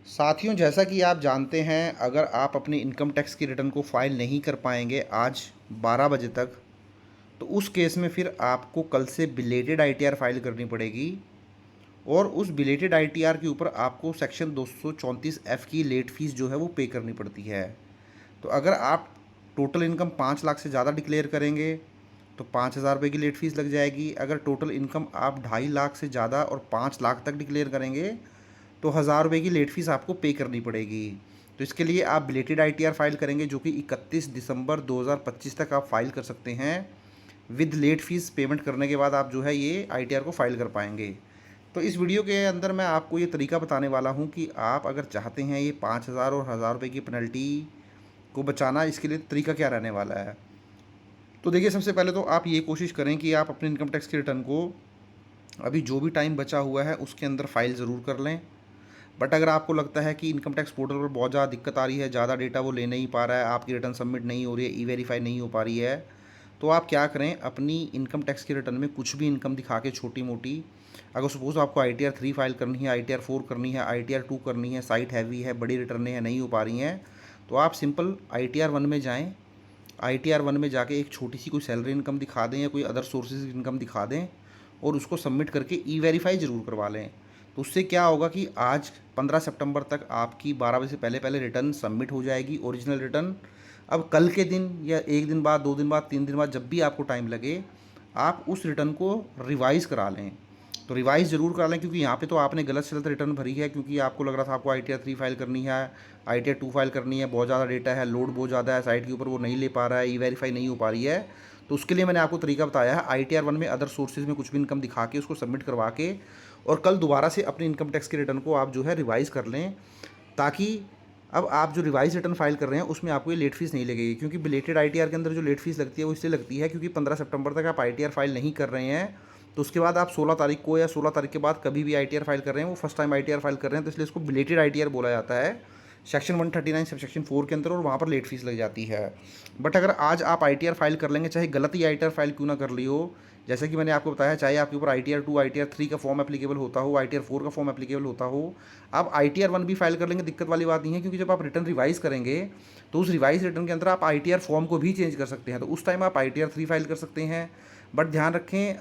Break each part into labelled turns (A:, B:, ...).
A: साथियों, जैसा कि आप जानते हैं, अगर आप अपनी इनकम टैक्स की रिटर्न को फाइल नहीं कर पाएंगे आज 12 बजे तक, तो उस केस में फिर आपको कल से बिलेटेड आईटीआर फाइल करनी पड़ेगी। और उस बिलेटेड आईटीआर के ऊपर आपको सेक्शन 234 F की लेट फीस जो है वो पे करनी पड़ती है। तो अगर आप टोटल इनकम 5 लाख से ज़्यादा डिक्लेयर करेंगे तो 5,000 रुपये की लेट फीस लग जाएगी। अगर टोटल इनकम आप 2.5 लाख से ज़्यादा और 5 लाख तक डिक्लेयर करेंगे तो 1,000 रुपये की लेट फीस आपको पे करनी पड़ेगी। तो इसके लिए आप बिलेटेड आईटीआर फाइल करेंगे, जो कि 31 दिसंबर 2025 तक आप फाइल कर सकते हैं। विद लेट फीस पेमेंट करने के बाद आप जो है ये आईटीआर को फाइल कर पाएंगे। तो इस वीडियो के अंदर मैं आपको ये तरीका बताने वाला हूँ कि आप अगर चाहते हैं ये 5,000 और 1,000 रुपये की पेनल्टी को बचाना, इसके लिए तरीका क्या रहने वाला है। तो देखिए, सबसे पहले तो आप ये कोशिश करें कि आप अपने इनकम टैक्स की रिटर्न को अभी जो भी टाइम बचा हुआ है उसके अंदर फाइल ज़रूर कर लें। बट अगर आपको लगता है कि इनकम टैक्स पोर्टल पर बहुत ज़्यादा दिक्कत आ रही है, ज़्यादा डेटा वो ले नहीं पा रहा है, आपकी रिटर्न सबमिट नहीं हो रही है, ई वेरीफाई नहीं हो पा रही है, तो आप क्या करें, अपनी इनकम टैक्स की रिटर्न में कुछ भी इनकम दिखा के छोटी मोटी, अगर सपोज़ आपको ITR 3 फाइल करनी है, ITR 4 करनी है, ITR 2 करनी है, साइट हैवी है, बड़ी रिटर्नें हैं, नहीं हो पा रही हैं, तो आप सिंपल ITR 1 में जाएँ। ITR 1 में जाके एक छोटी सी कोई सैलरी इनकम दिखा दें या कोई अदर सोर्सेज इनकम दिखा दें और उसको सबमिट करके ई वेरीफाई ज़रूर करवा लें। तो उससे क्या होगा कि आज 15 सितंबर तक आपकी 12 बजे से पहले पहले रिटर्न सबमिट हो जाएगी, ओरिजिनल रिटर्न। अब कल के दिन या 1 दिन बाद, 2 दिन बाद, 3 दिन बाद, जब भी आपको टाइम लगे, आप उस रिटर्न को रिवाइज़ करा लें। तो रिवाइज़ ज़रूर करा लें, क्योंकि यहाँ पे तो आपने गलत से गलत रिटर्न भरी है, क्योंकि आपको लग रहा था आपको ITR 3 फाइल करनी है, ITR 2 फाइल करनी है, बहुत ज़्यादा डेटा है, लोड बहुत ज़्यादा है, साइट के ऊपर वो नहीं ले पा रहा है, ई वेरीफाई नहीं हो पा रही है। तो उसके लिए मैंने आपको तरीका बताया है, ITR 1 में अदर सोर्सेज में कुछ भी इनकम दिखा के उसको सबमिट करवा के और कल दोबारा से अपनी इनकम टैक्स के रिटर्न को आप जो है रिवाइज़ कर लें, ताकि अब आप जो रिवाइज रिटर्न फाइल कर रहे हैं उसमें आपको ये लेट फीस नहीं लगेगी। क्योंकि बिलेटेड आईटीआर के अंदर जो लेट फीस लगती है वो इसलिए लगती है क्योंकि 15 सितंबर तक आप आईटीआर फाइल नहीं कर रहे हैं, तो उसके बाद आप 16 तारीख को या 16 तारीख के बाद कभी भी आईटीआर फाइल कर रहे हैं, वो फर्स्ट टाइम आईटीआर फाइल कर रहे हैं, तो इसलिए इसको बिलेटेड आईटीआर बोला जाता है सेक्शन 139 सब सेक्शन 4 के अंदर, और वहाँ पर लेट फीस लग जाती है। बट अगर आज आप आईटीआर फाइल कर लेंगे, चाहे गलत ही आईटीआर फाइल क्यों ना कर ली हो, जैसे कि मैंने आपको बताया, चाहे आपके ऊपर ITR 2 ITR 3 का फॉर्म एप्लीकेबल होता हो, ITR 4 का फॉर्म एप्लीकेबल होता हो, आप ITR 1 भी फाइल कर लेंगे, दिक्कत वाली बात नहीं है। क्योंकि जब आप रिटर्न रिवाइज करेंगे तो उस रिवाइज रिटर्न के अंदर आप ITR फॉर्म को भी चेंज कर सकते हैं, तो उस टाइम आप ITR 3 फाइल कर सकते हैं। बट ध्यान रखें,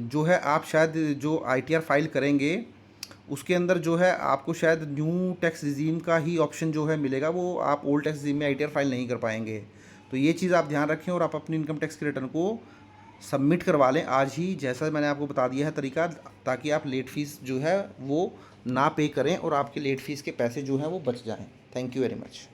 A: जो है आप शायद जो ITR फाइल करेंगे उसके अंदर जो है आपको शायद न्यू टैक्स रिजीम का ही ऑप्शन जो है मिलेगा, वो आप ओल्ड टैक्स रिजीम में ITR फाइल नहीं कर पाएंगे। तो ये चीज़ आप ध्यान रखें और आप अपनी इनकम टैक्स के रिटर्न को सबमिट करवा लें आज ही, जैसा मैंने आपको बता दिया है तरीका, ताकि आप लेट फीस जो है वो ना पे करें और आपके लेट फीस के पैसे जो हैं वो बच जाएं। Thank you very much.